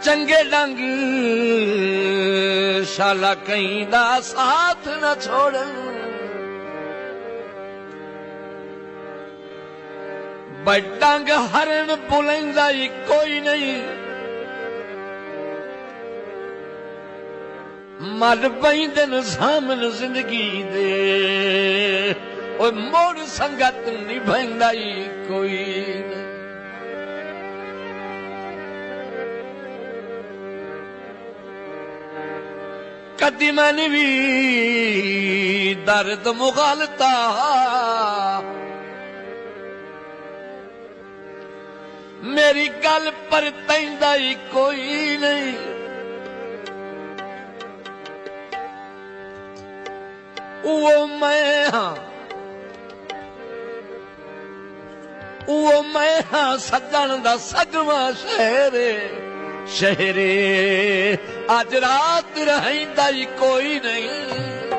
चंगे डंग शाला कहीं दा साथ न छोड़न बडंग हरण बुलंदा ही कोई नहीं मर पैंदन सामन जिंदगी दे ओए मोड़ संगत निभांदा ही कोई नहीं कदी मैंने भी दर्द मुगालता मेरी गल पर तैंदा ही कोई नहीं वो मैं हाँ सजन दा सजवा शहरे शहरे आज रात रहिंदा ही कोई नहीं